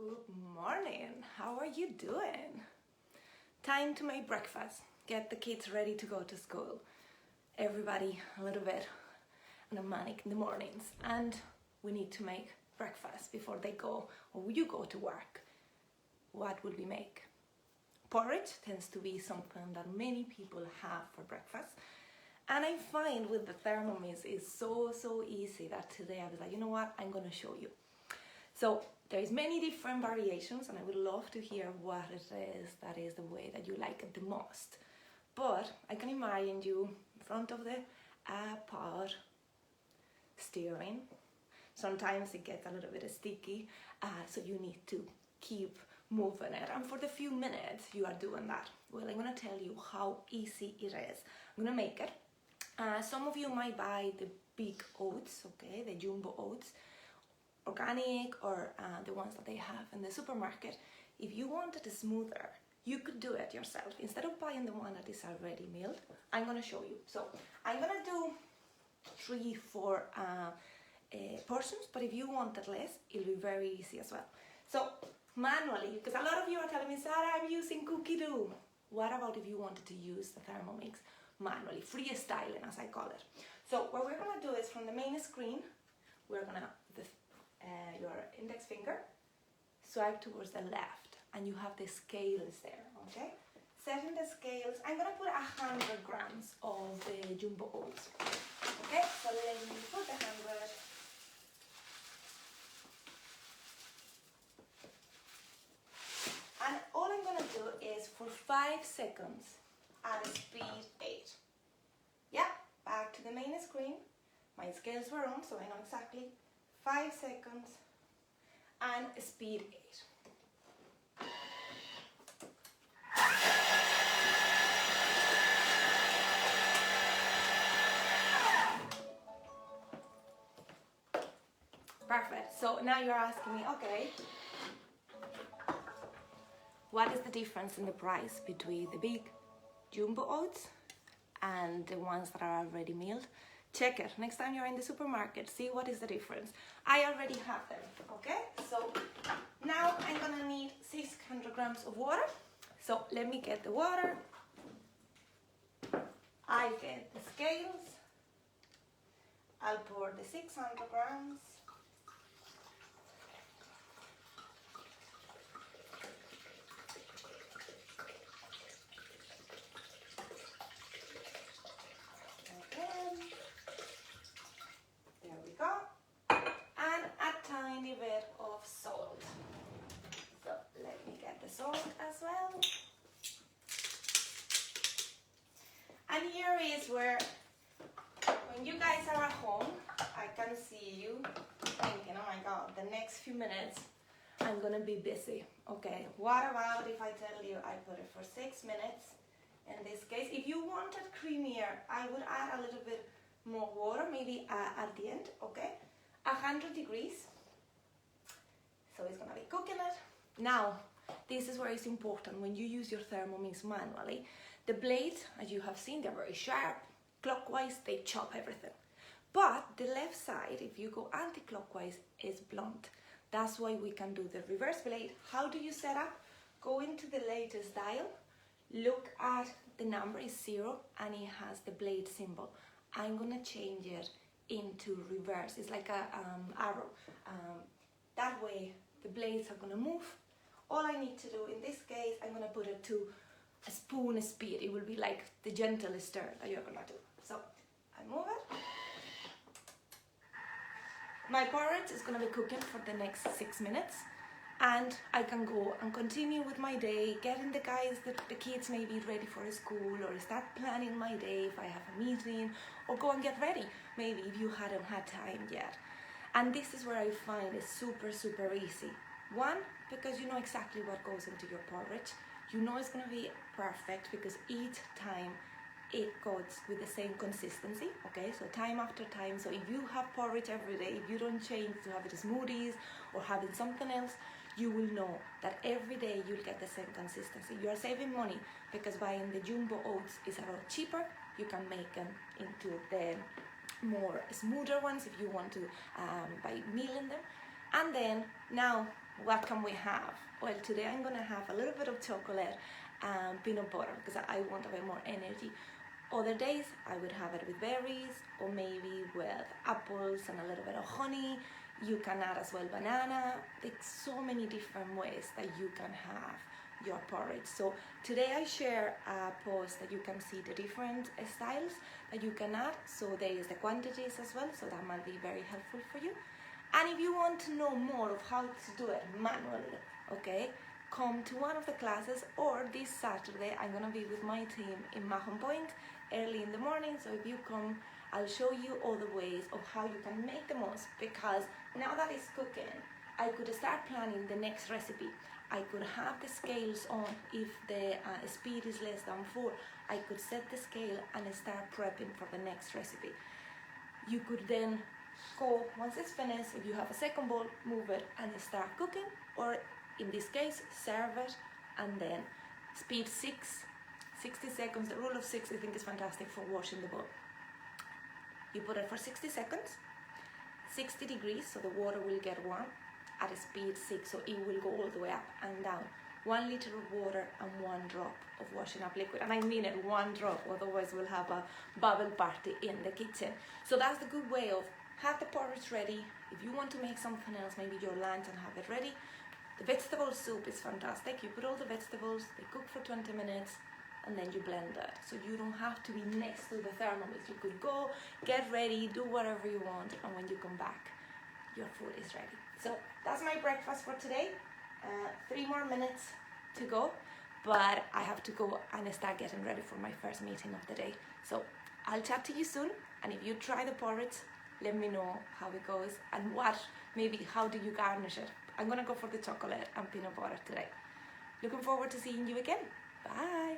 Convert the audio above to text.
Good morning. How are you doing? Time to make breakfast. Get the kids ready to go to school. Everybody a little bit manic in the mornings, and we need to make breakfast before they go or you go to work. What will we make? Porridge tends to be something that many people have for breakfast. And I find with the Thermomix is so easy that today I was like, you know what, I'm gonna show you. So there's many different variations, and I would love to hear what it is that is the way that you like it the most. But I can imagine you in front of the pot, stirring. Sometimes it gets a little bit sticky, so you need to keep moving it. And for the few minutes you are doing that, well, I'm gonna tell you how easy it is. I'm gonna make it. Some of you might buy the big oats, okay, the jumbo oats, organic, or the ones that they have in the supermarket. If you wanted it smoother, you could do it yourself. Instead of buying the one that is already milled, I'm gonna show you. So I'm gonna do 3-4 portions, but if you wanted less, it'll be very easy as well. So manually, because a lot of you are telling me, Sarah, I'm using cookie dough. What about if you wanted to use the Thermomix manually, freestyling as I call it? So what we're gonna do is from the main screen, we're gonna your index finger swipe towards the left, and you have the scales there, okay? Setting the scales, I'm gonna put 100 grams of the jumbo oats, okay? So let me put the 100. And all I'm gonna do is for 5 seconds at speed 8. Yeah, back to the main screen. My scales were on, so I know exactly. 5 seconds and speed 8. Perfect. So now you're asking me, okay, what is the difference in the price between the big jumbo oats and the ones that are already milled? Check it. Next time you're in the supermarket, see what is the difference. I already have them, okay? So now I'm gonna need 600 grams of water. So let me get the water. I get the scales. I'll pour the 600 grams. Bit of salt. So let me get the salt as well. And here is where, when you guys are at home, I can see you thinking, oh my god, the next few minutes I'm gonna be busy. Okay, what about if I tell you I put it for 6 minutes? In this case, if you wanted creamier, I would add a little bit more water, maybe at the end, okay? 100 degrees. So it's gonna be cooking it. Now, this is where it's important when you use your Thermomix manually. The blades, as you have seen, they're very sharp. Clockwise, they chop everything. But the left side, if you go anti-clockwise, is blunt. That's why we can do the reverse blade. How do you set up? Go into the latest dial, look at the number is 0, and it has the blade symbol. I'm gonna change it into reverse. It's like a arrow. That way, the blades are gonna move. All I need to do in this case, I'm gonna put it to a spoon speed. It will be like the gentlest stir that you're gonna do. So I move it. My porridge is gonna be cooking for the next 6 minutes, and I can go and continue with my day, getting the kids maybe ready for school, or start planning my day if I have a meeting, or go and get ready, maybe if you hadn't had time yet. And this is where I find it's super easy. One, because you know exactly what goes into your porridge. You know it's gonna be perfect because each time it goes with the same consistency, okay? So time after time. So if you have porridge every day, if you don't change to have it smoothies or having something else, you will know that every day you'll get the same consistency. You are saving money because buying the jumbo oats is a lot cheaper. You can make them into the more smoother ones if you want to by milling them. And then now what can we have? Well, today I'm gonna have a little bit of chocolate and peanut butter because I want a bit more energy. Other days I would have it with berries or maybe with apples and a little bit of honey. You can add as well banana. There's so many different ways that you can have your porridge. So today I share a post that you can see the different styles that you can add. So there is the quantities as well, so that might be very helpful for you. And if you want to know more of how to do it manually, okay, come to one of the classes, or this Saturday I'm gonna be with my team in Mahon Point early in the morning. So if you come, I'll show you all the ways of how you can make the most, because now that it's cooking, I could start planning the next recipe. I could have the scales on. If the speed is less than 4, I could set the scale and start prepping for the next recipe. You could then go, once it's finished, if you have a second bowl, move it and start cooking, or in this case, serve it and then speed 60 seconds. The rule of 6 I think is fantastic for washing the bowl. You put it for 60 seconds, 60 degrees, so the water will get warm at a speed 6, so it will go all the way up and down. 1 liter of water and 1 drop of washing up liquid, and I mean it, 1 drop, otherwise we'll have a bubble party in the kitchen. So that's the good way of have the porridge ready. If you want to make something else, maybe your lunch, and have it ready. The vegetable soup is fantastic. You put all the vegetables, they cook for 20 minutes, and then you blend it. So you don't have to be next to the Thermomix. You could go, get ready, do whatever you want, and when you come back, your food is ready. So that's my breakfast for today. 3 more minutes to go, but I have to go and start getting ready for my first meeting of the day. So I'll chat to you soon, and if you try the porridge, let me know how it goes and maybe how do you garnish it. I'm gonna go for the chocolate and peanut butter today. Looking forward to seeing you again. Bye.